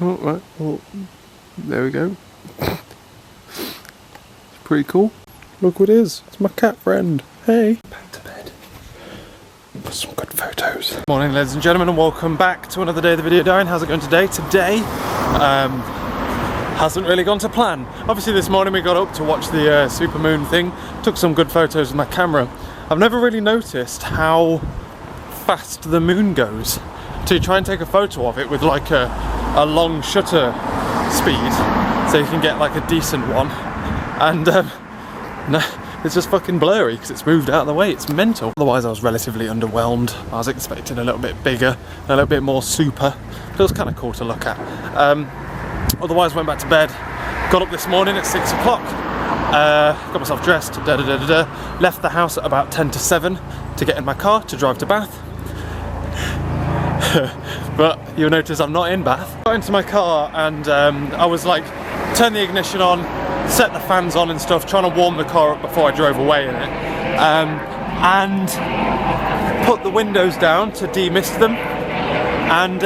Oh, right. Well, there we go. It's pretty cool. Look what it is. It's my cat friend. Hey. Back to bed. Got some good photos. Morning, ladies and gentlemen, and welcome back to another day of the video diary. How's it going today? Today, hasn't really gone to plan. Obviously this morning we got up to watch the supermoon thing. Took some good photos with my camera. I've never really noticed how fast the moon goes. So you try and take a photo of it with like a long shutter speed so you can get like a decent one, and no, it's just fucking blurry because it's moved out of the way. It's mental. Otherwise I was relatively underwhelmed. I was expecting a little bit bigger, a little bit more super. It was kind of cool to look at. Otherwise went back to bed, got up this morning at 6 o'clock, got myself dressed, left the house at about 10 to 7 to get in my car to drive to Bath. But you'll notice I'm not in Bath. Got into my car and I was like, turn the ignition on, set the fans on and stuff, trying to warm the car up before I drove away in it, and put the windows down to demist them, and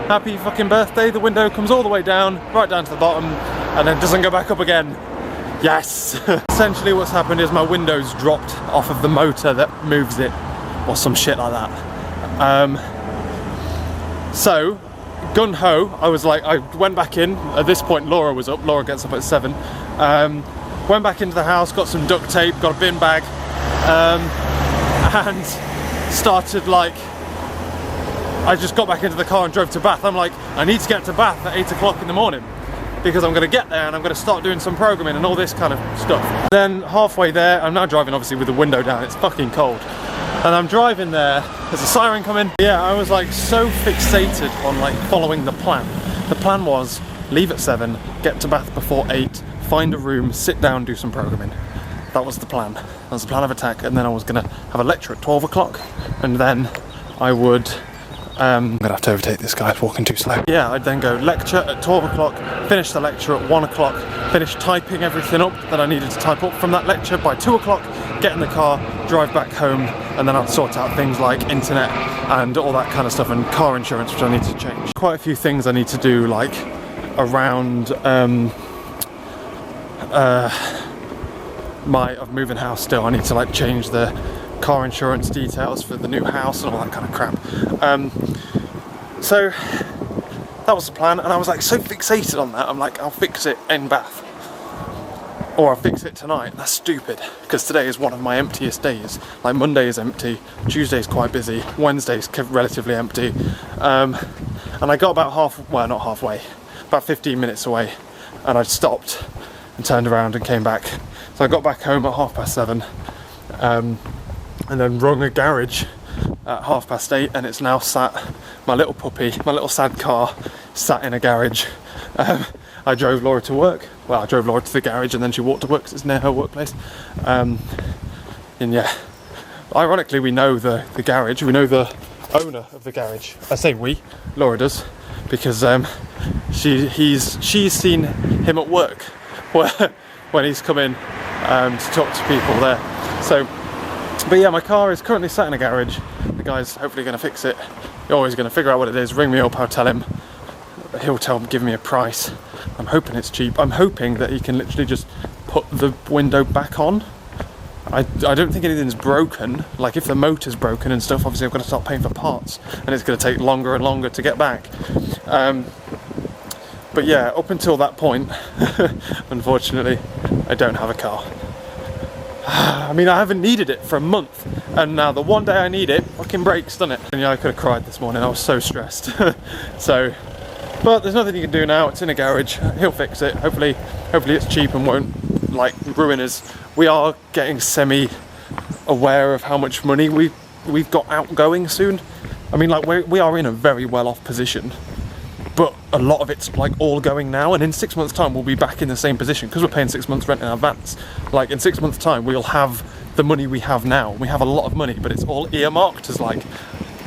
happy fucking birthday, the window comes all the way down, right down to the bottom, and then doesn't go back up again. Yes! Essentially what's happened is my window's dropped off of the motor that moves it, or some shit like that. So, gun-ho, I was like, I went back in. At this point Laura was up, Laura gets up at 7. Went back into the house, got some duct tape, got a bin bag, and started like, I just got back into the car and drove to Bath. I'm like, I need to get to Bath at 8 o'clock in the morning because I'm going to get there and I'm going to start doing some programming and all this kind of stuff. Then halfway there, I'm now driving obviously with the window down, it's fucking cold. And I'm driving there, there's a siren coming. Yeah, I was like so fixated on like following the plan. The plan was leave at 7, get to Bath before 8, find a room, sit down, do some programming. That was the plan. That was the plan of attack. And then I was gonna have a lecture at 12 o'clock. And then I would, I'm gonna have to overtake this guy, it's walking too slow. Yeah, I'd then go lecture at 12 o'clock, finish the lecture at 1 o'clock, finish typing everything up that I needed to type up from that lecture by 2 o'clock, get in the car, drive back home, and then I'd sort out things like internet and all that kind of stuff, and car insurance, which I need to change. Quite a few things I need to do, like around of moving house still. I need to like change the car insurance details for the new house and all that kind of crap. So that was the plan, and I was like so fixated on that. I'm like, I'll fix it in Bath, or I'll fix it tonight. That's stupid, because today is one of my emptiest days. Like Monday is empty, Tuesday's quite busy, Wednesday's relatively empty. And I got about not halfway, about 15 minutes away, and I stopped and turned around and came back. So I got back home at 7:30, and then rung a garage at 8:30, and it's now sat, my little puppy, my little sad car, sat in a garage. I drove Laura to work. Well, I drove Laura to the garage and then she walked to work because it's near her workplace. And yeah, ironically we know the garage, we know the owner of the garage. I say we, Laura does, because she's seen him at work when he's come in to talk to people there. So, but yeah, my car is currently sat in a garage. The guy's hopefully going to fix it. You're always going to figure out what it is, ring me up, I'll tell him. He'll give me a price. I'm hoping it's cheap. I'm hoping that he can literally just put the window back on. I don't think anything's broken. Like if the motor's broken and stuff, obviously I've got to start paying for parts, and it's going to take longer and longer to get back. But yeah, up until that point, unfortunately, I don't have a car. I mean, I haven't needed it for a month, and now the one day I need it, fucking breaks, doesn't it? And yeah, I could have cried this morning. I was so stressed. So. But there's nothing you can do now, it's in a garage, he'll fix it, hopefully it's cheap and won't like ruin us. We are getting semi-aware of how much money we've got outgoing soon. I mean, like we are in a very well off position, but a lot of it's like all going now, and in 6 months time we'll be back in the same position because we're paying 6 months rent in advance. Like in 6 months time we'll have the money we have now. We have a lot of money, but it's all earmarked as like,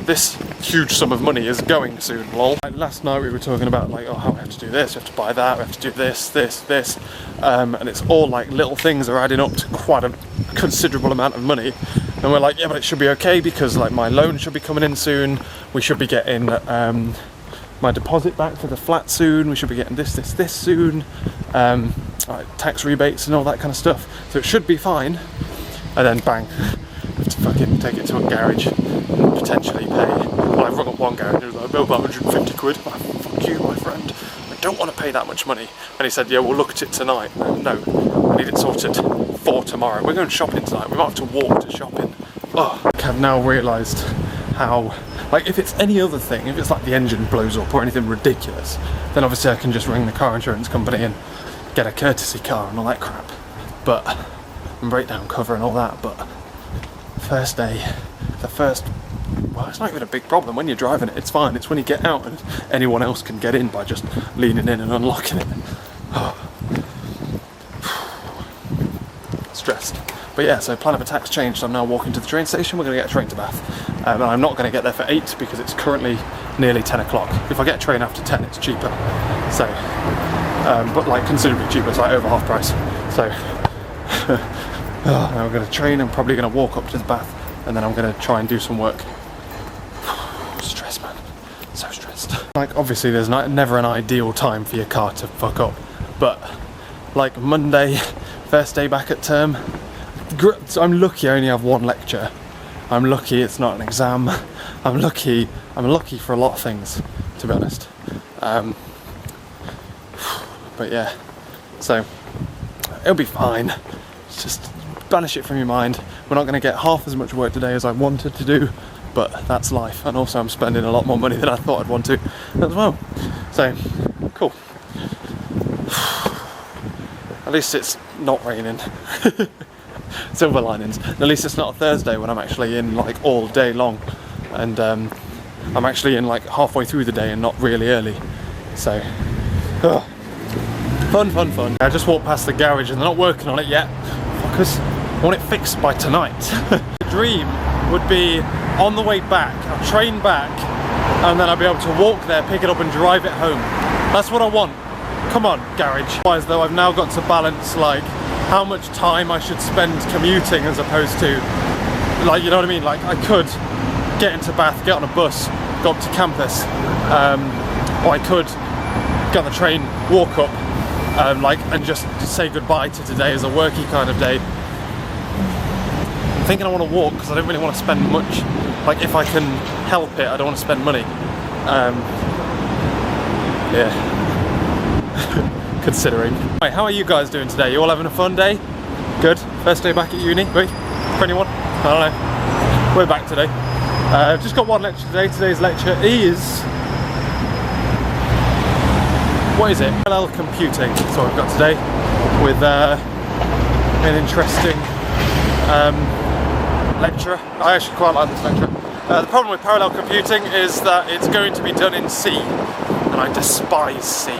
this huge sum of money is going soon, lol. Like last night we were talking about like, oh, we have to do this, we have to buy that, we have to do this, and it's all like little things are adding up to quite a considerable amount of money. And we're like, yeah, but it should be okay because like my loan should be coming in soon. We should be getting my deposit back for the flat soon. We should be getting this soon. Like tax rebates and all that kind of stuff. So it should be fine. And then bang, have to fucking take it to a garage and potentially pay. Well, I've rung up one garage and it was like, about 150 quid. Oh, fuck you, my friend. I don't want to pay that much money. And he said, yeah, we'll look at it tonight. No, I need it sorted for tomorrow. We're going shopping tonight. We might have to walk to shopping. Oh, I've now realised how, like, if it's any other thing, if it's like the engine blows up or anything ridiculous, then obviously I can just ring the car insurance company and get a courtesy car and all that crap. But, and breakdown cover and all that, but first day, well, it's not even a big problem when you're driving it, it's fine. It's when you get out and anyone else can get in by just leaning in and unlocking it. Oh. Stressed. But yeah, so plan of attack's changed. I'm now walking to the train station. We're going to get a train to Bath. And I'm not going to get there for 8 because it's currently nearly 10 o'clock. If I get a train after 10, it's cheaper. So, but like considerably cheaper, it's like over half price. So, now we're going to train. I'm probably going to walk up to the Bath and then I'm going to try and do some work. Stress, man. So stressed. Like, obviously there's never an ideal time for your car to fuck up. But, like Monday, first day back at term, I'm lucky I only have one lecture. I'm lucky it's not an exam. I'm lucky for a lot of things, to be honest. But yeah, so it'll be fine. Just banish it from your mind. We're not going to get half as much work today as I wanted to do, but that's life. And also I'm spending a lot more money than I thought I'd want to as well. So, cool. At least it's not raining. Silver linings. At least it's not a Thursday when I'm actually in like all day long, and I'm actually in like halfway through the day and not really early. So, fun. I just walked past the garage and they're not working on it yet because I want it fixed by tonight. The dream would be on the way back, I'll train back, and then I'll be able to walk there, pick it up and drive it home. That's what I want. Come on, garage. Otherwise though, I've now got to balance like how much time I should spend commuting as opposed to, like, you know what I mean? Like, I could get into Bath, get on a bus, go up to campus, or I could get on the train, walk up, and just say goodbye to today as a worky kind of day. I'm thinking I want to walk because I don't really want to spend much. Like, if I can help it, I don't want to spend money. Yeah. Considering. Right, how are you guys doing today? You all having a fun day? Good? First day back at uni? Wait, for anyone? I don't know. We're back today. I've just got one lecture today. Today's lecture is... what is it? Parallel computing. That's what we've got today. With an interesting lecturer. I actually quite like this lecturer. The problem with parallel computing is that it's going to be done in C. And I despise C.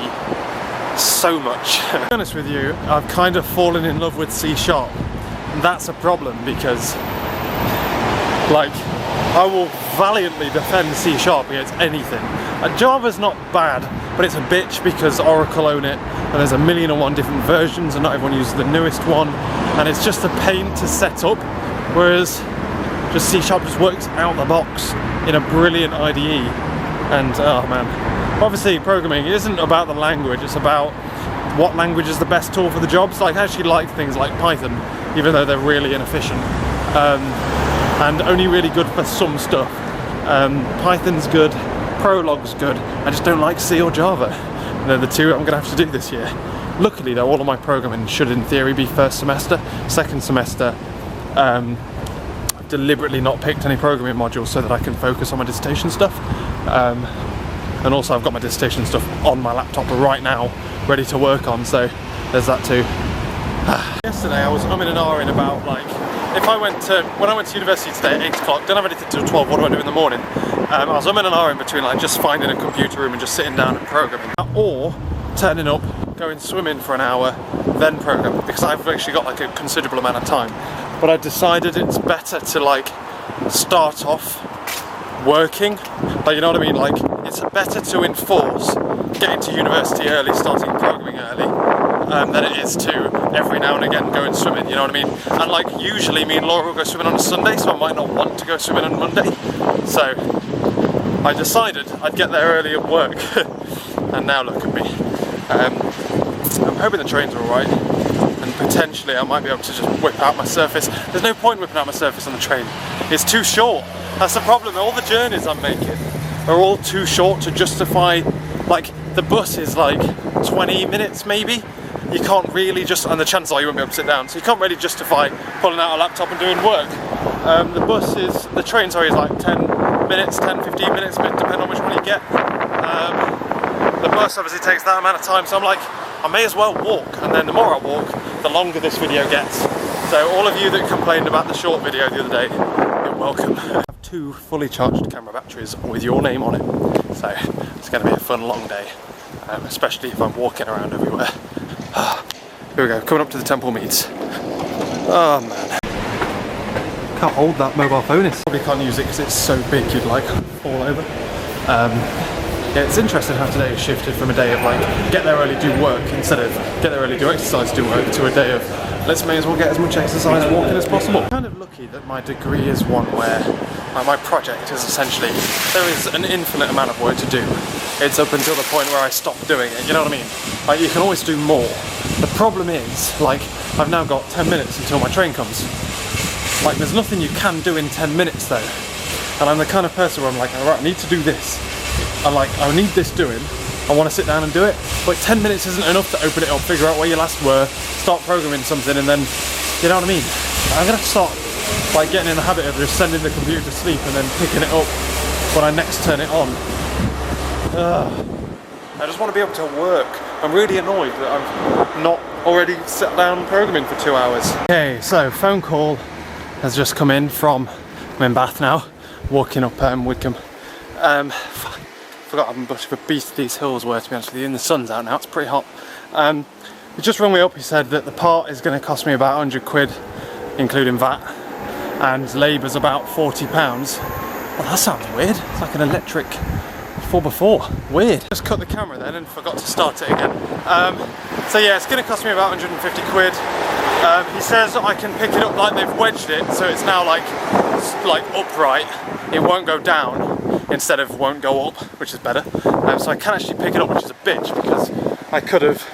So much. To be honest with you, I've kind of fallen in love with C#. And that's a problem because, like, I will valiantly defend C# against anything. Java's not bad, but it's a bitch because Oracle own it, and there's 1,000,001 different versions, and not everyone uses the newest one, and it's just a pain to set up. Whereas, just C# just works out the box in a brilliant IDE, and oh man. Obviously, programming isn't about the language, it's about what language is the best tool for the jobs. Like, I actually like things like Python, even though they're really inefficient, and only really good for some stuff. Python's good, Prolog's good, I just don't like C or Java. And they're the two I'm going to have to do this year. Luckily though, all of my programming should in theory be first semester. Second semester, I've deliberately not picked any programming modules so that I can focus on my dissertation stuff. And also I've got my dissertation stuff on my laptop right now, ready to work on, so there's that too. Yesterday I was umming and ahhing about, like, when I went to university today at 8 o'clock, don't have anything till 12, what do I do in the morning? I was umming and ahhing between like just finding a computer room and just sitting down and programming, or turning up, going swimming for an hour, then program, because I've actually got like a considerable amount of time. But I decided it's better to like start off working, like, you know what I mean, like it's better to enforce getting to university early, starting programming early, than it is to every now and again going swimming, you know what I mean? And like usually me and Laura will go swimming on a Sunday, so I might not want to go swimming on Monday, so I decided I'd get there early at work, and now look at me. I'm hoping the trains are alright, and potentially I might be able to just whip out my Surface. There's no point whipping out my Surface on the train. It's too short. That's the problem. All the journeys I'm making are all too short to justify. Like, the bus is like 20 minutes maybe. You can't really just, and the chances are you won't be able to sit down, so you can't really justify pulling out a laptop and doing work. The train, sorry, is like 10 minutes, 10, 15 minutes, depending on which one you get. The bus obviously takes that amount of time, so I'm like, I may as well walk, and then the more I walk, the longer this video gets. So all of you that complained about the short video the other day, you're welcome. I have 2 fully charged camera batteries with your name on it, so it's going to be a fun long day, especially if I'm walking around everywhere. Here we go, coming up to the Temple Meads. Oh man. Can't hold that mobile phone. Probably can't use it because it's so big you'd like fall over. Yeah, it's interesting how today has shifted from a day of like get there early, do work, instead of get there early, do exercise, do work, to a day of let's may as well get as much exercise walking as possible. I'm kind of lucky that my degree is one where my project is essentially, there is an infinite amount of work to do. It's up until the point where I stop doing it, you know what I mean? Like, you can always do more. The problem is, like, I've now got 10 minutes until my train comes. Like, there's nothing you can do in 10 minutes though. And I'm the kind of person where I'm like, alright, I need to do this. I need this doing. I want to sit down and do it. But 10 minutes isn't enough to open it up, figure out where you last were, start programming something, and then, you know what I mean? I'm gonna have to start like getting in the habit of just sending the computer to sleep and then picking it up when I next turn it on. I just want to be able to work. I'm really annoyed that I'm not already sat down programming for 2 hours. Okay, so phone call has just come in from, I'm in Bath now, walking up Wickham. Forgot how much of a beast these hills were, to be honest with you, and the sun's out now, it's pretty hot. He just rung me up, he said that the part is going to cost me about 100 quid, including VAT, and labour's about £40. Well, that sounds weird, it's like an electric 4x4, weird. Just cut the camera then and forgot to start it again. So yeah, it's going to cost me about 150 quid. He says I can pick it up, like they've wedged it, so it's now like upright, it won't go down, instead of won't go up, which is better. So I can actually pick it up, which is a bitch, because I could have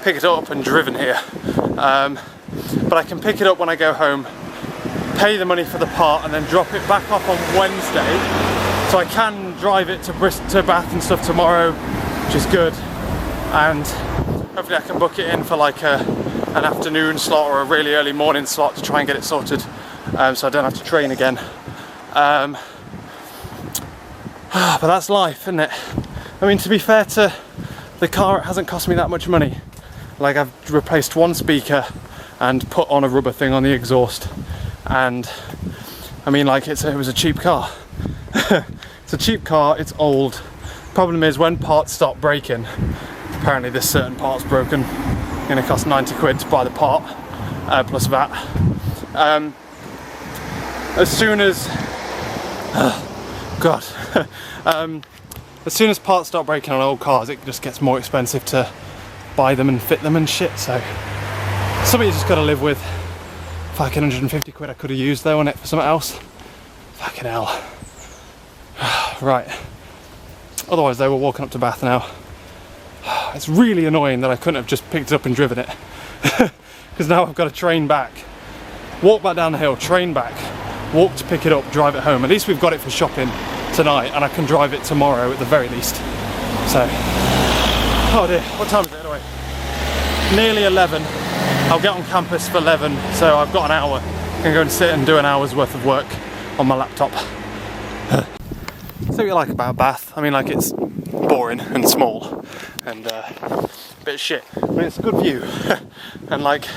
picked it up and driven here. But I can pick it up when I go home, pay the money for the part, and then drop it back off on Wednesday. So I can drive it to Bristol, to Bath and stuff tomorrow, which is good. And hopefully I can book it in for like an afternoon slot or a really early morning slot to try and get it sorted, so I don't have to train again. But that's life, isn't it? I mean, to be fair to the car, it hasn't cost me that much money. Like, I've replaced one speaker and put on a rubber thing on the exhaust, and I mean, like, it was a cheap car. It's a cheap car, it's old. Problem is, when parts start breaking, apparently this certain part's broken, it's gonna cost 90 quid to buy the part, plus VAT. As soon as God, as soon as parts start breaking on old cars, it just gets more expensive to buy them and fit them and shit, so something you just gotta live with. Fucking 150 quid I could have used though on it for something else. Fucking hell. Right, otherwise though, we're walking up to Bath now. It's really annoying that I couldn't have just picked it up and driven it, because now I've got to train back, walk back down the hill, train back, walk to pick it up, drive it home. At least we've got it for shopping tonight, and I can drive it tomorrow at the very least. So, oh dear, what time is it anyway? Nearly 11. I'll get on campus for 11, so I've got an hour. I can go and sit and do an hour's worth of work on my laptop. So what you like about Bath? I mean, like, it's boring and small and a bit of shit, but it's a good view. And like,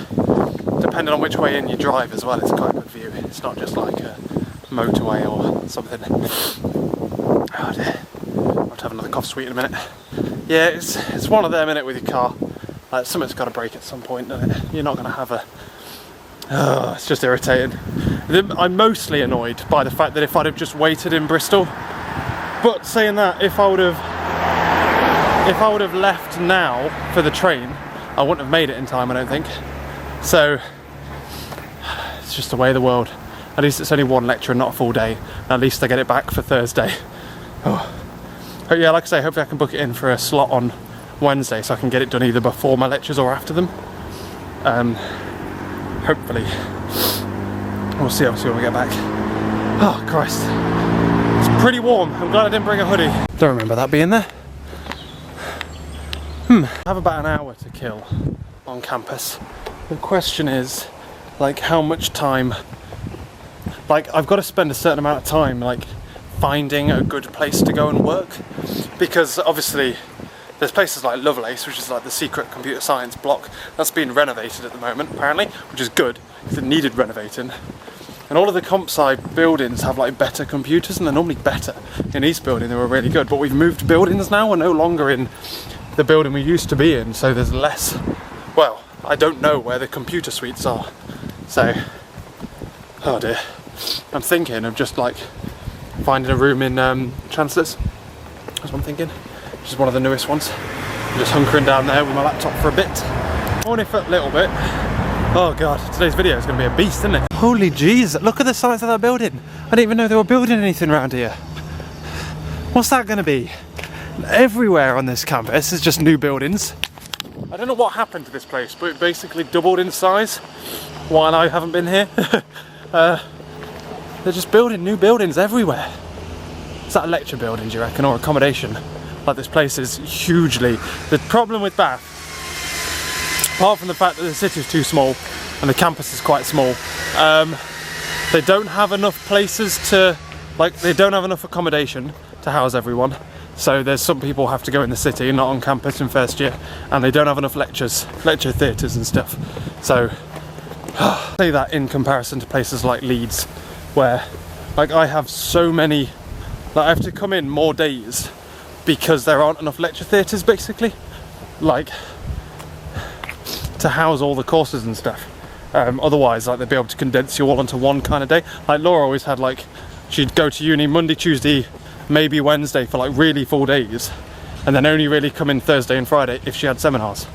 depending on which way in you drive as well, it's quite a good view. It's not just like a motorway or something. Oh dear. I'll have to have another cough sweet in a minute. Yeah, it's one of them, innit, with your car. Like, something's got to break at some point, doesn't it? You're not going to have a... Oh, it's just irritating. I'm mostly annoyed by the fact that if I'd have just waited in Bristol. But saying that, if I would have left now for the train, I wouldn't have made it in time, I don't think. So it's just the way of the world. At least it's only one lecture and not a full day. At least I get it back for Thursday. But yeah, like I say, hopefully I can book it in for a slot on Wednesday so I can get it done either before my lectures or after them. Hopefully. We'll see obviously when we get back. Oh Christ. It's pretty warm. I'm glad I didn't bring a hoodie. Don't remember that being there. I have about an hour to kill on campus. The question is, like, how much time, like, I've got to spend a certain amount of time, like, finding a good place to go and work, because obviously there's places like Lovelace, which is like the secret computer science block, that's being renovated at the moment apparently, which is good because it needed renovating. And all of the comp sci buildings have like better computers, and they're normally better. In East Building they were really good, but we've moved buildings now. We're no longer in the building we used to be in, so there's less, well, I don't know where the computer suites are. So, oh dear. I'm thinking of just like finding a room in Chancellor's. That's what I'm thinking. Which is one of the newest ones. I'm just hunkering down there with my laptop for a bit. Only for a little bit. Oh god, today's video is going to be a beast, isn't it? Holy jeez, look at the size of that building. I didn't even know they were building anything around here. What's that going to be? Everywhere on this campus is just new buildings. I don't know what happened to this place, but it basically doubled in size while I haven't been here. They're just building new buildings everywhere. Is that a lecture building, do you reckon, or accommodation? Like, this place is hugely... The problem with Bath, apart from the fact that the city is too small and the campus is quite small, they don't have enough places to... Like, they don't have enough accommodation to house everyone. So there's some people have to go in the city, not on campus in first year, and they don't have enough lecture theatres and stuff. So, I say that in comparison to places like Leeds, where, like, I have so many... Like, I have to come in more days because there aren't enough lecture theatres, basically, like, to house all the courses and stuff. Otherwise, like, they'd be able to condense you all onto one kind of day. Like, Laura always had, like, she'd go to uni Monday, Tuesday, maybe Wednesday for, like, really full days, and then only really come in Thursday and Friday if she had seminars.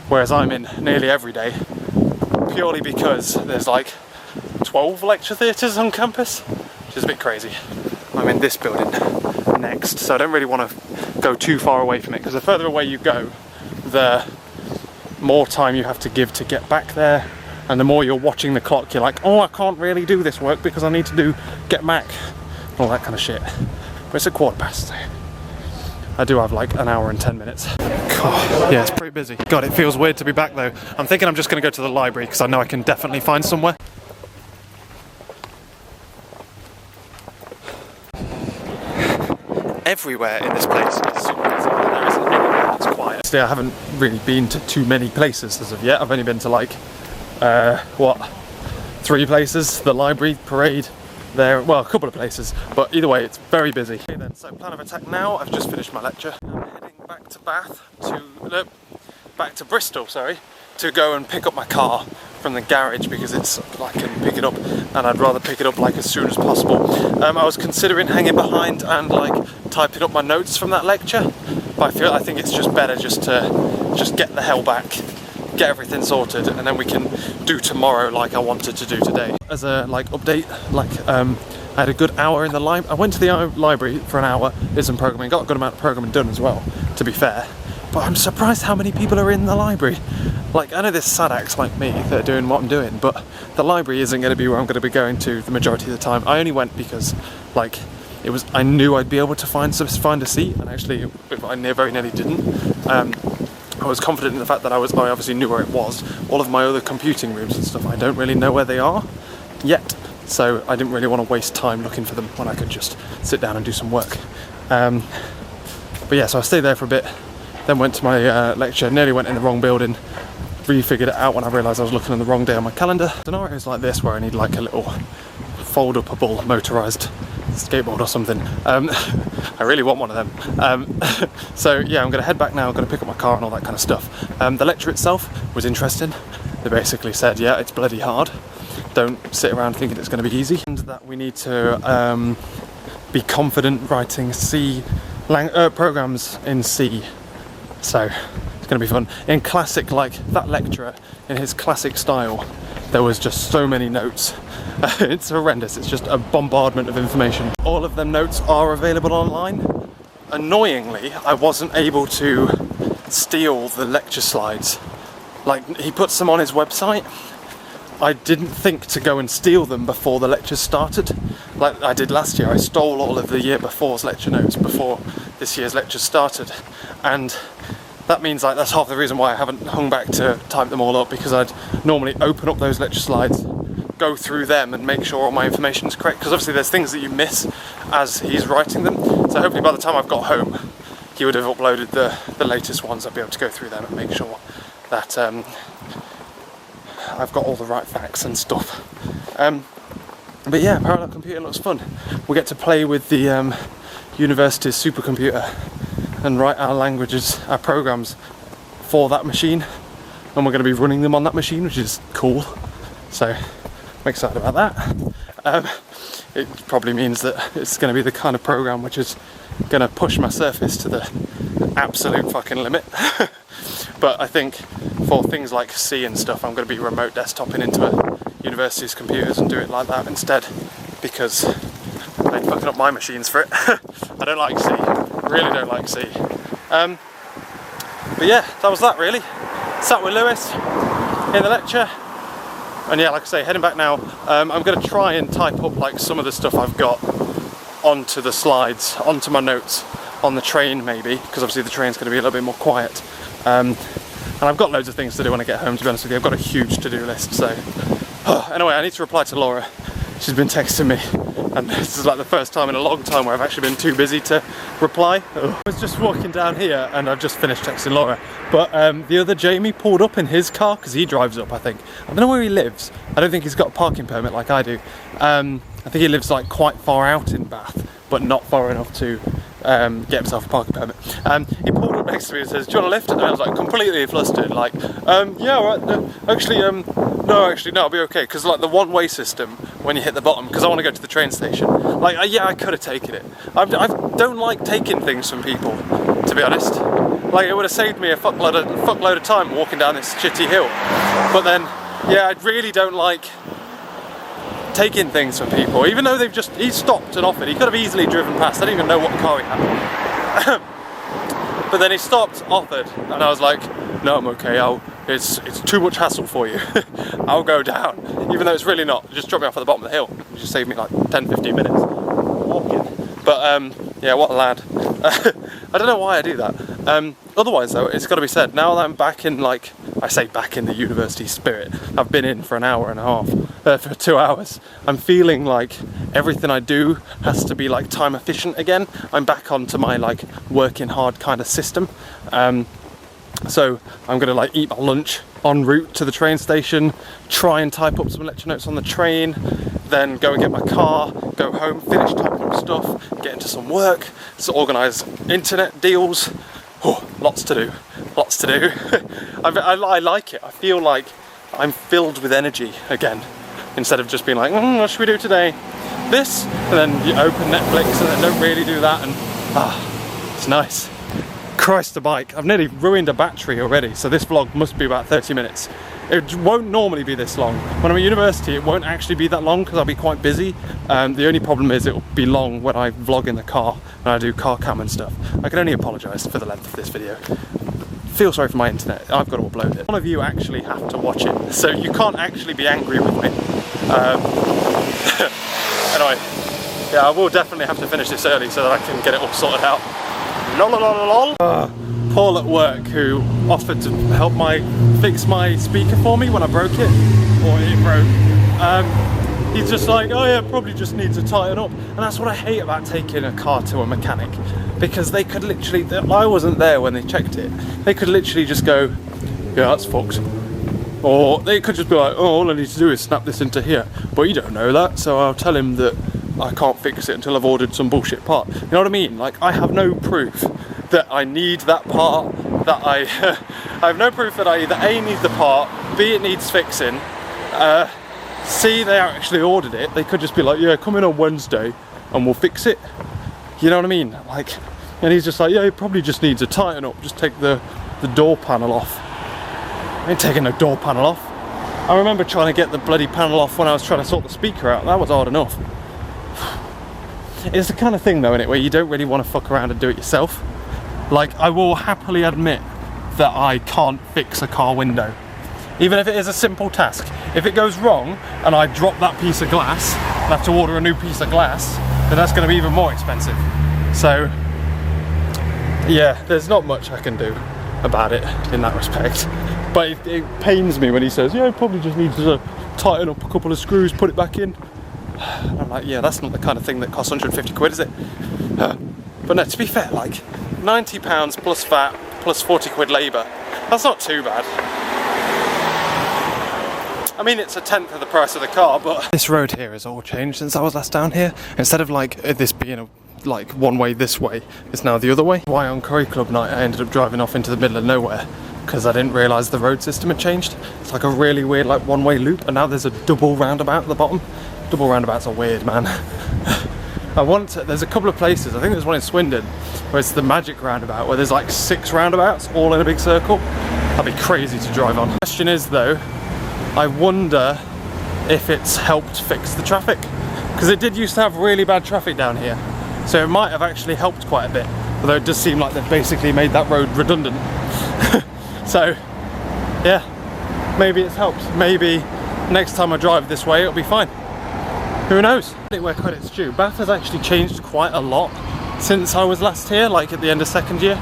Whereas I'm in nearly every day, purely because there's, like, 12 lecture theatres on campus, which is a bit crazy. I'm in this building next, so I don't really want to go too far away from it, because the further away you go, the more time you have to give to get back there, and the more you're watching the clock, you're like, oh, I can't really do this work because I need to get back, all that kind of shit. But it's a 1:15, so I do have like an hour and 10 minutes. God, yeah, it's pretty busy. God, it feels weird to be back though. I'm thinking I'm just going to go to the library because I know I can definitely find somewhere. Everywhere in this place is super busy. There isn't anywhere that's quiet. I haven't really been to too many places as of yet. I've only been to like, 3 places. The library, parade, there, well, a couple of places. But either way, it's very busy. Okay then, so plan of attack now. I've just finished my lecture. I'm heading back to back to Bristol, sorry, to go and pick up my car from the garage because it's like I can pick it up, and I'd rather pick it up like as soon as possible. I was considering hanging behind and like typing up my notes from that lecture, but I think it's just better just to get the hell back, get everything sorted, and then we can do tomorrow like I wanted to do today. As a like update, like I had a good hour in the library. I went to the library for an hour, did some programming, got a good amount of programming done as well, to be fair. But I'm surprised how many people are in the library. Like, I know there's sad acts like me that are doing what I'm doing, but the library isn't going to be where I'm going to be going to the majority of the time. I only went because, like, I knew I'd be able to find a seat, and actually, I very nearly didn't. I was confident in the fact that I obviously knew where it was. All of my other computing rooms and stuff, I don't really know where they are yet, so I didn't really want to waste time looking for them when I could just sit down and do some work. But yeah, so I stayed there for a bit, then went to my lecture, nearly went in the wrong building, refigured it out when I realised I was looking on the wrong day on my calendar. Scenarios like this where I need like a little fold-upable motorised skateboard or something. I really want one of them. So yeah, I'm going to head back now, I'm going to pick up my car and all that kind of stuff. The lecture itself was interesting. They basically said, yeah, it's bloody hard. Don't sit around thinking it's going to be easy. And that we need to be confident writing C programs in C. So it's going to be fun. In classic, like that lecturer, in his classic style, there was just so many notes. It's horrendous, it's just a bombardment of information. All of them notes are available online. Annoyingly, I wasn't able to steal the lecture slides. Like, he puts them on his website. I didn't think to go and steal them before the lectures started, like I did last year. I stole all of the year before's lecture notes before this year's lectures started, and that means like that's half the reason why I haven't hung back to type them all up, because I'd normally open up those lecture slides, go through them and make sure all my information is correct, because obviously there's things that you miss as he's writing them. So hopefully by the time I've got home he would have uploaded the latest ones. I'll be able to go through them and make sure that I've got all the right facts and stuff. But yeah, parallel computing looks fun. We get to play with the university's supercomputer and write our languages, our programs for that machine, and we're going to be running them on that machine, which is cool. So I'm excited about that. It probably means that it's going to be the kind of program which is going to push my Surface to the absolute fucking limit. But I think for things like C and stuff, I'm going to be remote desktoping into a university's computers and do it like that instead, because they're fucking up my machines for it. I don't like C, really don't like C. But yeah, that was that really. Sat with Lewis in the lecture, and yeah, like I say, heading back now. I'm going to try and type up like some of the stuff I've got onto the slides, onto my notes on the train maybe, because obviously the train's going to be a little bit more quiet. And I've got loads of things to do when I get home, to be honest with you. I've got a huge to-do list, so... Anyway, I need to reply to Laura. She's been texting me, and this is like the first time in a long time where I've actually been too busy to reply. I was just walking down here and I've just finished texting Laura, but the other Jamie pulled up in his car, because he drives up, I think. I don't know where he lives. I don't think he's got a parking permit like I do. I think he lives like quite far out in Bath, but not far enough to get himself a parking permit. He pulled up next to me and says, "Do you want a lift?" And I was like completely flustered, like, yeah, all right, actually, no, I'll be okay, because like the one-way system when you hit the bottom, because I want to go to the train station, like, yeah, I could have taken it. I don't like taking things from people, to be honest. Like, it would have saved me a fuckload of time walking down this shitty hill. But then, yeah, I really don't like taking things from people, even though he stopped and offered. He could have easily driven past. I don't even know what car he had. But then he stopped, offered, and I was like, no, I'm okay, it's too much hassle for you. I'll go down, even though it's really not. Just drop me off at the bottom of the hill. It just saved me like 10-15 minutes walking. But yeah, what a lad. I don't know why I do that. Otherwise though, it's got to be said, now that I'm back in, like, I say back in the university spirit, I've been in for an hour and a half, for 2 hours, I'm feeling like everything I do has to be like time efficient again. I'm back onto my like working hard kind of system. So I'm gonna like eat my lunch en route to the train station, try and type up some lecture notes on the train, then go and get my car, go home, finish typing up stuff, get into some work, so organise internet deals. Oh, lots to do. I like it. I feel like I'm filled with energy again, instead of just being like, what should we do today? This, and then you open Netflix and then don't really do that, and it's nice. Christ, the bike. I've nearly ruined a battery already, so this vlog must be about 30 minutes. It won't normally be this long. When I'm at university, it won't actually be that long because I'll be quite busy. The only problem is it'll be long when I vlog in the car and I do car cam and stuff. I can only apologise for the length of this video. Feel sorry for my internet, I've got to upload it. One of you actually have to watch it, so you can't actually be angry with me. Anyway, yeah, I will definitely have to finish this early so that I can get it all sorted out. Paul at work, who offered to help fix my speaker for me when I broke it, or it broke. He's just like, oh yeah, probably just needs to tighten up. And that's what I hate about taking a car to a mechanic, because they could literally, I wasn't there when they checked it, they could literally just go, yeah, that's fucked. Or they could just be like, oh, all I need to do is snap this into here. But you don't know that, so I'll tell him that I can't fix it until I've ordered some bullshit part. You know what I mean? Like, I have no proof that I need that part, that I have no proof that I either A, need the part, B, it needs fixing, C, they actually ordered it. They could just be like, yeah, come in on Wednesday and we'll fix it. You know what I mean? Like, and he's just like, yeah, it probably just needs a tighten up, just take the door panel off. I ain't taking the door panel off. I remember trying to get the bloody panel off when I was trying to sort the speaker out. That was hard enough. It's the kind of thing though, innit, where you don't really want to fuck around and do it yourself. Like, I will happily admit that I can't fix a car window. Even if it is a simple task. If it goes wrong and I drop that piece of glass and have to order a new piece of glass, then that's going to be even more expensive. So, yeah, there's not much I can do about it in that respect. But it pains me when he says, yeah, I probably just need to tighten up a couple of screws, put it back in. And I'm like, yeah, that's not the kind of thing that costs 150 quid, is it? But no, to be fair, like, £90 plus VAT plus 40 quid labour, that's not too bad. I mean, it's a tenth of the price of the car, but this road here has all changed since I was last down here. Instead of like this being a like one way this way, it's now the other way. Why on Curry Club night I ended up driving off into the middle of nowhere, because I didn't realise the road system had changed. It's like a really weird like one-way loop, and now there's a double roundabout at the bottom. Double roundabouts are weird, man. There's a couple of places, I think there's one in Swindon, where it's the magic roundabout, where there's like 6 roundabouts all in a big circle. That'd be crazy to drive on. The question is though, I wonder if it's helped fix the traffic, because it did used to have really bad traffic down here, so it might have actually helped quite a bit, although it does seem like they've basically made that road redundant. So yeah, maybe it's helped. Maybe next time I drive this way it'll be fine. Who knows? Where credit's due, Bath has actually changed quite a lot since I was last here, like at the end of second year.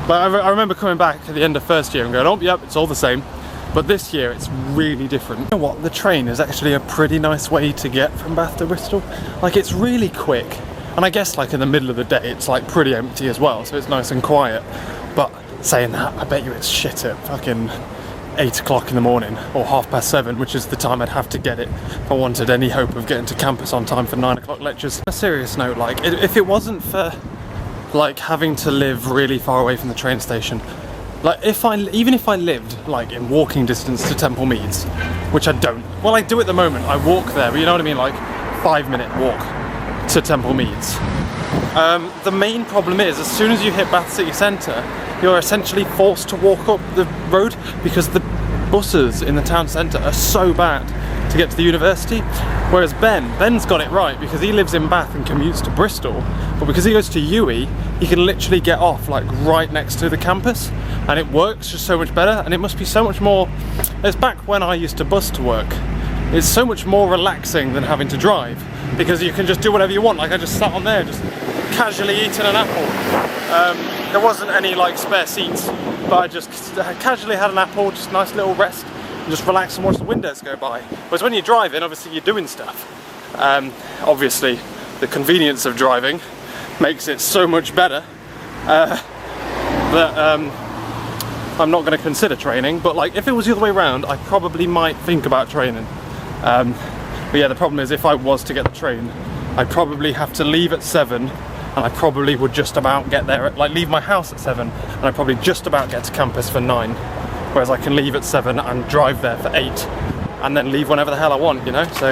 Like I remember coming back at the end of first year and going, oh yep, it's all the same. But this year it's really different. You know what, the train is actually a pretty nice way to get from Bath to Bristol. Like, it's really quick, and I guess like in the middle of the day it's like pretty empty as well, so it's nice and quiet. But saying that, I bet you it's shit at fucking 8 o'clock in the morning or 7:30, which is the time I'd have to get it if I wanted any hope of getting to campus on time for 9 o'clock lectures. On a serious note, like if it wasn't for like having to live really far away from the train station, like even if I lived like in walking distance to Temple Meads, which I don't, well I do at the moment, I walk there, but you know what I mean, like 5-minute walk to Temple Meads. The main problem is, as soon as you hit Bath City Centre, you're essentially forced to walk up the road, because the buses in the town centre are so bad to get to the university. Whereas Ben's got it right, because he lives in Bath and commutes to Bristol, but because he goes to UE, he can literally get off like right next to the campus, and it works just so much better, and it must be so much more, it's back when I used to bus to work, it's so much more relaxing than having to drive, because you can just do whatever you want. Like I just sat on there just casually eating an apple. There wasn't any like spare seats, but I just casually had an apple, just nice little rest, and just relax and watch the windows go by. Whereas when you're driving, obviously you're doing stuff. Obviously the convenience of driving makes it so much better that I'm not going to consider training. But like if it was the other way around, I probably might think about training. But yeah, the problem is if I was to get the train, I'd probably have to leave at 7, and I probably would just about get there at, like leave my house at 7, and I'd probably just about get to campus for 9. Whereas I can leave at 7 and drive there for 8, and then leave whenever the hell I want, you know, so.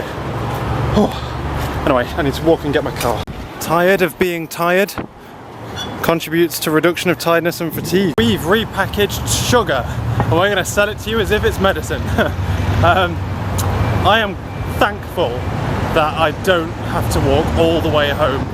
Anyway, I need to walk and get my car. Tired of being tired? Contributes to reduction of tiredness and fatigue. We've repackaged sugar, and we're gonna sell it to you as if it's medicine. I am thankful that I don't have to walk all the way home.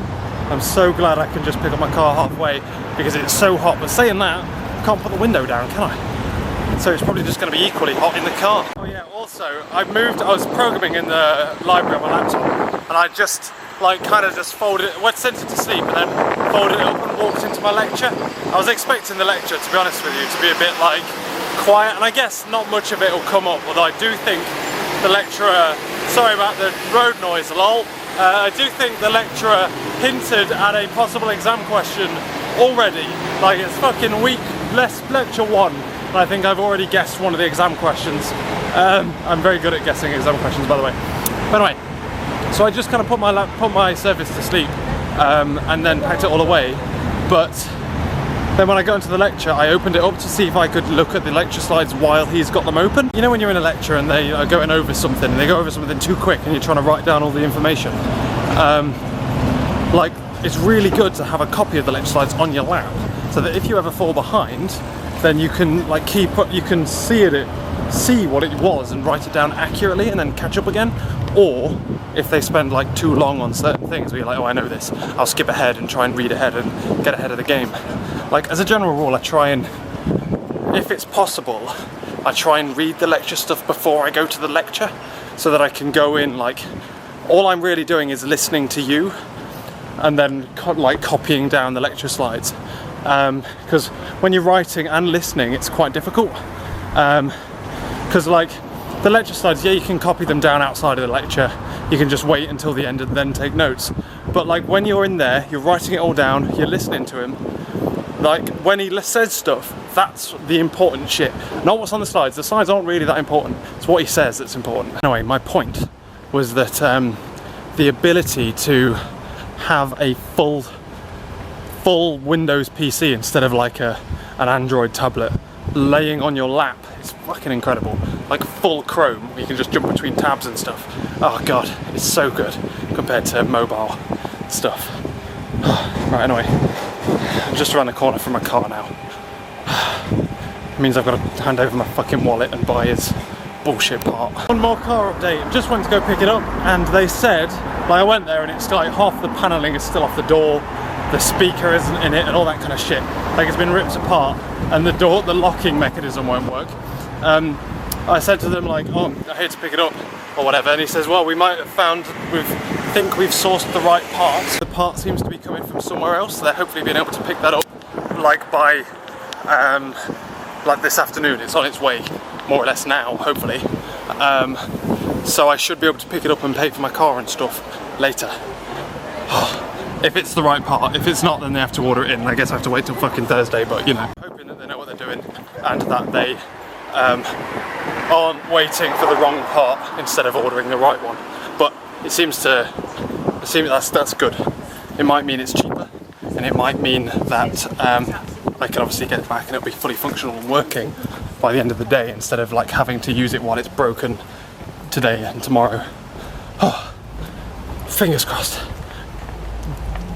I'm so glad I can just pick up my car halfway, because it's so hot. But saying that, I can't put the window down, can I? So it's probably just going to be equally hot in the car. Oh yeah, also, I was programming in the library on my laptop, and I just like kind of just folded it, sent it to sleep, and then folded it up and walked into my lecture. I was expecting the lecture, to be honest with you, to be a bit like quiet, and I guess not much of it will come up, although I do think the lecturer, sorry about the road noise, lol, I do think the lecturer hinted at a possible exam question already. Like, it's fucking week, lecture 1, and I think I've already guessed one of the exam questions. I'm very good at guessing exam questions, by the way. But anyway, so I just kind of put my Surface to sleep, and then packed it all away. But then when I got into the lecture, I opened it up to see if I could look at the lecture slides while he's got them open. You know when you're in a lecture and they are going over something, and they go over something too quick and you're trying to write down all the information? Like, it's really good to have a copy of the lecture slides on your lap, so that if you ever fall behind, then you can like you can see it see what it was and write it down accurately and then catch up again, or if they spend like too long on certain things where you're like, oh, I know this, I'll skip ahead and try and read ahead and get ahead of the game. Like, as a general rule, I try and, if it's possible, I try and read the lecture stuff before I go to the lecture, so that I can go in, like, all I'm really doing is listening to you and then like copying down the lecture slides, because when you're writing and listening it's quite difficult, because like the lecture slides, yeah, you can copy them down outside of the lecture, you can just wait until the end and then take notes, but like when you're in there, you're writing it all down, you're listening to him, like when he says stuff, that's the important shit, not what's on the slides. The slides aren't really that important, it's what he says that's important. Anyway, my point was that the ability to have a full Windows PC instead of like an Android tablet laying on your lap is fucking incredible. Like full Chrome, you can just jump between tabs and stuff. Oh god, it's so good compared to mobile stuff. Right, anyway, I'm just around the corner from my car now. It means I've got to hand over my fucking wallet and buy his bullshit part. One more car update. Just went to go pick it up and they said, like, I went there and it's like half the panelling is still off the door, the speaker isn't in it and all that kind of shit. Like, it's been ripped apart and the locking mechanism won't work. I said to them like, oh, I'm here to pick it up or whatever, and he says, well, we might have found, think we've sourced the right part. The part seems to be coming from somewhere else, so they're hopefully being able to pick that up like by like this afternoon. It's on its way more or less now, hopefully, so I should be able to pick it up and pay for my car and stuff later. If it's the right part. If it's not, then they have to order it in. I guess I have to wait till fucking Thursday, but you know, hoping that they know what they're doing and that they aren't waiting for the wrong part instead of ordering the right one. But it seems that's good. It might mean it's cheaper, and it might mean that I can obviously get it back and it'll be fully functional and working by the end of the day, instead of like having to use it while it's broken today and tomorrow. Oh, fingers crossed.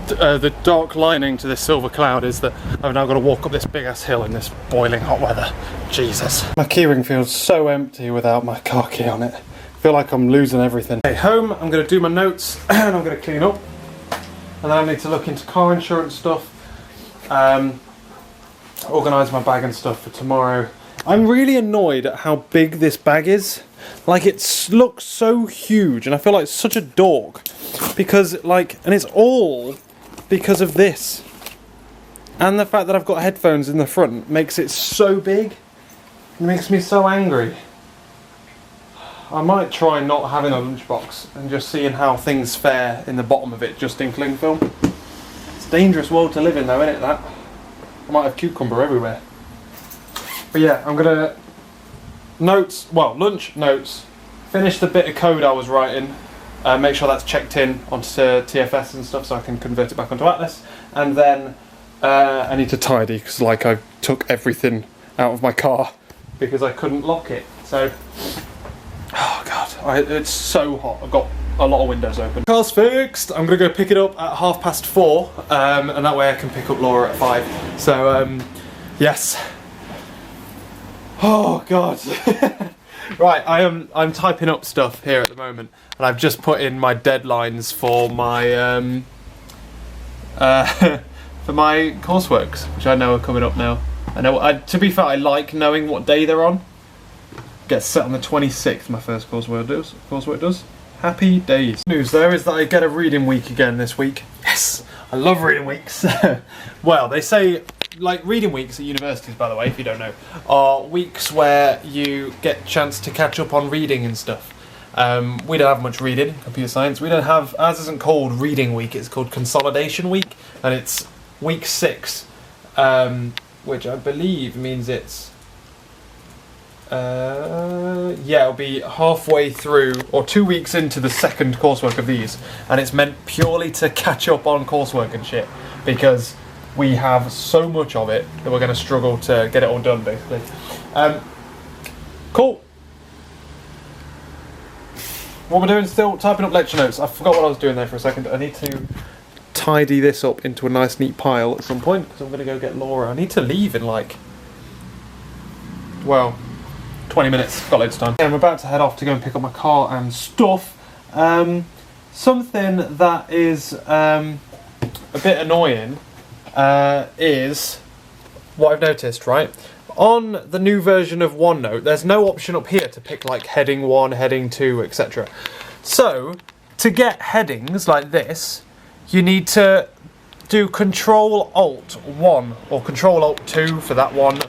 The dark lining to this silver cloud is that I've now got to walk up this big ass hill in this boiling hot weather. Jesus. My keyring feels so empty without my car key on it. I feel like I'm losing everything. Okay, home, I'm going to do my notes and I'm going to clean up. And then I need to look into car insurance stuff, organise my bag and stuff for tomorrow. I'm really annoyed at how big this bag is. Like, it looks so huge and I feel like such a dork. Because, like, and it's all because of this. And the fact that I've got headphones in the front makes it so big. It makes me so angry. I might try not having a lunchbox and just seeing how things fare in the bottom of it, just in cling film. It's a dangerous world to live in though, isn't it, that? I might have cucumber everywhere. But yeah, I'm gonna lunch notes, finish the bit of code I was writing, make sure that's checked in onto TFS and stuff so I can convert it back onto Atlas, and then I need to tidy because like I took everything out of my car because I couldn't lock it. So, oh god, it's so hot. I've got a lot of windows open. Car's fixed. I'm gonna go pick it up at 4:30, and that way I can pick up Laura at 5. So yes. Oh god. Right, I'm typing up stuff here at the moment, and I've just put in my deadlines for my for my courseworks, which I know are coming up now. I know. To be fair, I like knowing what day they're on. Gets set on the 26th. My first coursework does. Happy days. News there is that I get a reading week again this week. Yes, I love reading weeks. Well, they say, like, reading weeks at universities, by the way, if you don't know, are weeks where you get a chance to catch up on reading and stuff. We don't have much reading, computer science. We don't have, ours isn't called reading week, it's called consolidation week, and it's week 6, which I believe means it's, yeah, it'll be halfway through, or 2 weeks into the second coursework of these, and it's meant purely to catch up on coursework and shit, because we have so much of it that we're going to struggle to get it all done, basically. Cool. What we're doing, still typing up lecture notes. I forgot what I was doing there for a second. I need to tidy this up into a nice neat pile at some point, because I'm going to go get Laura. I need to leave in like, well, 20 minutes, got loads of time. I'm about to head off to go and pick up my car and stuff. Something that is a bit annoying is what I've noticed, right? On the new version of OneNote, there's no option up here to pick like heading 1, heading 2, etc. So, to get headings like this, you need to do Control-Alt-1 or Control-Alt-2 for that one.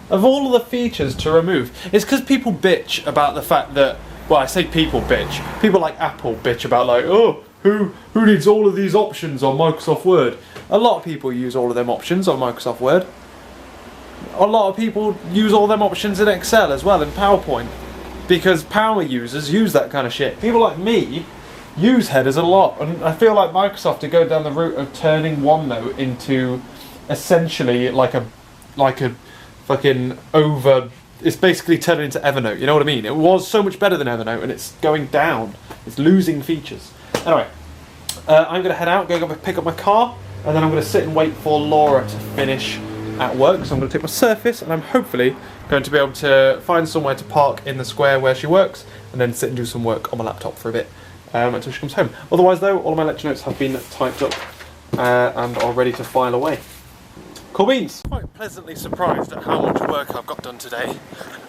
Of all of the features to remove, it's because people bitch about the fact that, well, I say people bitch. People like Apple bitch about like, oh, who needs all of these options on Microsoft Word? A lot of people use all of them options on Microsoft Word. A lot of people use all them options in Excel as well, in PowerPoint. Because power users use that kind of shit. People like me use headers a lot, and I feel like Microsoft to go down the route of turning OneNote into essentially like a fucking it's basically turning into Evernote, you know what I mean? It was so much better than Evernote and it's going down. It's losing features. Anyway, I'm going to head out, go pick up my car, and then I'm going to sit and wait for Laura to finish at work. So I'm going to take my Surface and I'm hopefully going to be able to find somewhere to park in the square where she works and then sit and do some work on my laptop for a bit until she comes home. Otherwise though, all of my lecture notes have been typed up and are ready to file away. Cool beans! Quite pleasantly surprised at how much work I've got done today.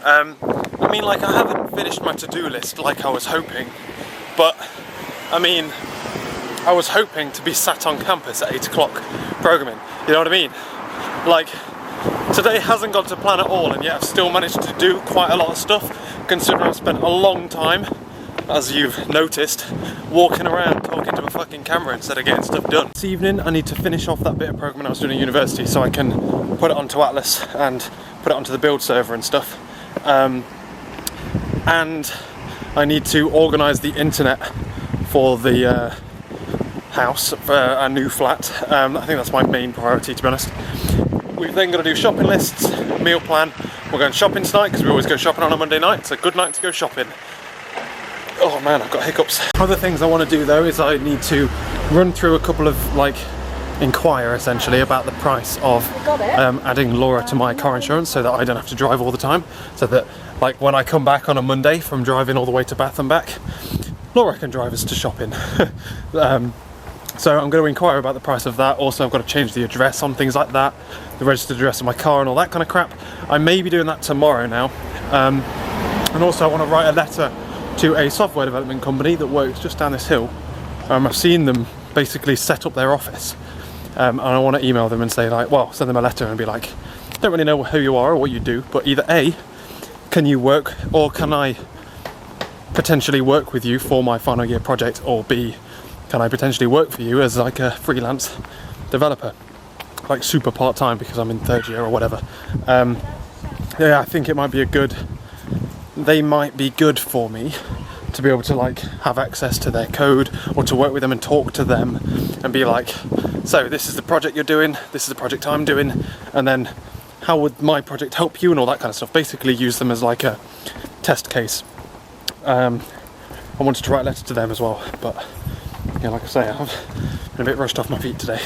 I mean, like, I haven't finished my to-do list like I was hoping, but I mean, I was hoping to be sat on campus at 8 o'clock programming, you know what I mean? Like, today hasn't gone to plan at all, and yet I've still managed to do quite a lot of stuff, considering I've spent a long time, as you've noticed, walking around talking to a fucking camera instead of getting stuff done. This evening I need to finish off that bit of programming I was doing at university so I can put it onto Atlas and put it onto the build server and stuff. And I need to organise the internet for the house, for our new flat. I think that's my main priority, to be honest. We've then got to do shopping lists, meal plan. We're going shopping tonight because we always go shopping on a Monday night. It's a good night to go shopping. Oh man, I've got hiccups. Other things I want to do though is I need to run through a couple of, like, inquire essentially about the price of adding Laura to my car insurance so that I don't have to drive all the time. So that, like, when I come back on a Monday from driving all the way to Bath and back, Laura can drive us to shopping. So I'm going to inquire about the price of that. Also, I've got to change the address on things like that, the registered address of my car and all that kind of crap. I may be doing that tomorrow now. And also I want to write a letter to a software development company that works just down this hill. I've seen them basically set up their office, and I want to email them and say, like, well, send them a letter and be like, don't really know who you are or what you do, but either A, can you work, or can I potentially work with you for my final year project, or B, can I potentially work for you as like a freelance developer, like super part-time because I'm in 3rd year or whatever. Yeah, I think it might be they might be good for me to be able to, like, have access to their code or to work with them and talk to them and be like, so this is the project you're doing, this is the project I'm doing, and then how would my project help you and all that kind of stuff. Basically use them as like a test case. I wanted to write a letter to them as well, but yeah, like I say, I've been a bit rushed off my feet today.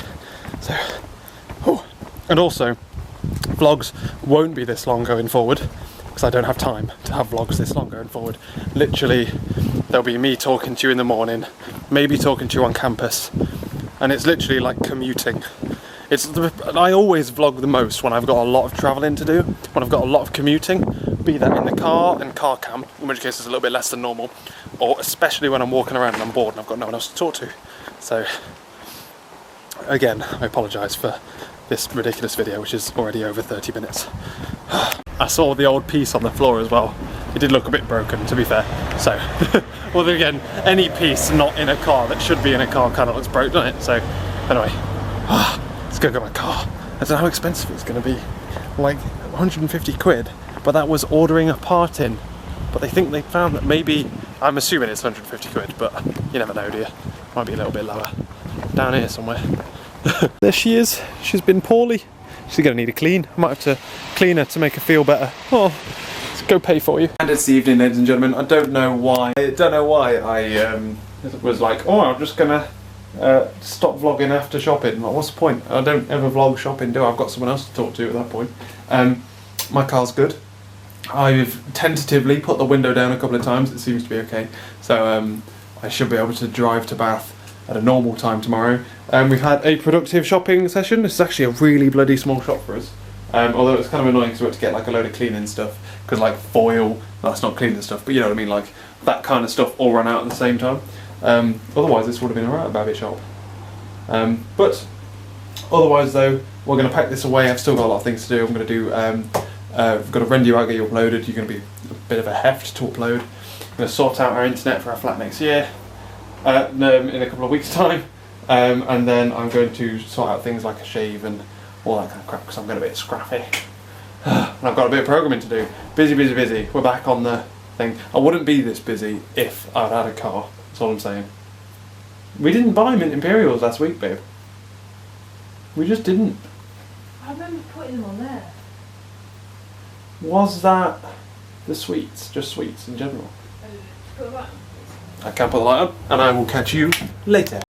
So, and also, vlogs won't be this long going forward, because I don't have time to have vlogs this long going forward. Literally, there'll be me talking to you in the morning, maybe talking to you on campus, and it's literally like commuting. I always vlog the most when I've got a lot of travelling to do, when I've got a lot of commuting, be that in the car and car cam, in which case it's a little bit less than normal, or especially when I'm walking around and I'm bored and I've got no one else to talk to. So, again, I apologise for this ridiculous video, which is already over 30 minutes. I saw the old piece on the floor as well. It did look a bit broken, to be fair. So, well, then again, any piece not in a car that should be in a car kind of looks broke, doesn't it? So, anyway, let's go get my car. I don't know how expensive it's going to be. Like 150 quid, but that was ordering a part in. But they think they found that maybe, I'm assuming it's 150 quid, but you never know, do you? Might be a little bit lower. Down here somewhere. There she is. She's been poorly. She's going to need a clean. I might have to clean her to make her feel better. Oh, let's go pay for you. And it's the evening, ladies and gentlemen. I don't know why I was like, oh, I'm just going to stop vlogging after shopping. Like, what's the point? I don't ever vlog shopping, do I? I've got someone else to talk to at that point. my car's good. I've tentatively put the window down a couple of times, it seems to be okay. So I should be able to drive to Bath at a normal time tomorrow. We've had a productive shopping session. This is actually a really bloody small shop for us. Although it's kind of annoying because we had to get like a load of cleaning stuff, because like foil, that's not cleaning stuff, but you know what I mean, like that kind of stuff all run out at the same time. Otherwise this would have been alright at Babby shop. But otherwise though, we're going to pack this away. I've still got a lot of things to do. I'm going to do, we've got to render you out, get you uploaded. You're going to be a bit of a heft to upload. I'm going to sort out our internet for our flat next year, in a couple of weeks time. And then I'm going to sort out things like a shave and all that kind of crap, because I'm getting a bit scrappy. And I've got a bit of programming to do. Busy, busy, busy. We're back on the thing. I wouldn't be this busy if I'd had a car. That's all I'm saying. We didn't buy Mint Imperials last week, babe. We just didn't. I remember putting them on there. Was that the sweets? Just sweets in general? Put them on. I can't put the light up, and I will catch you later.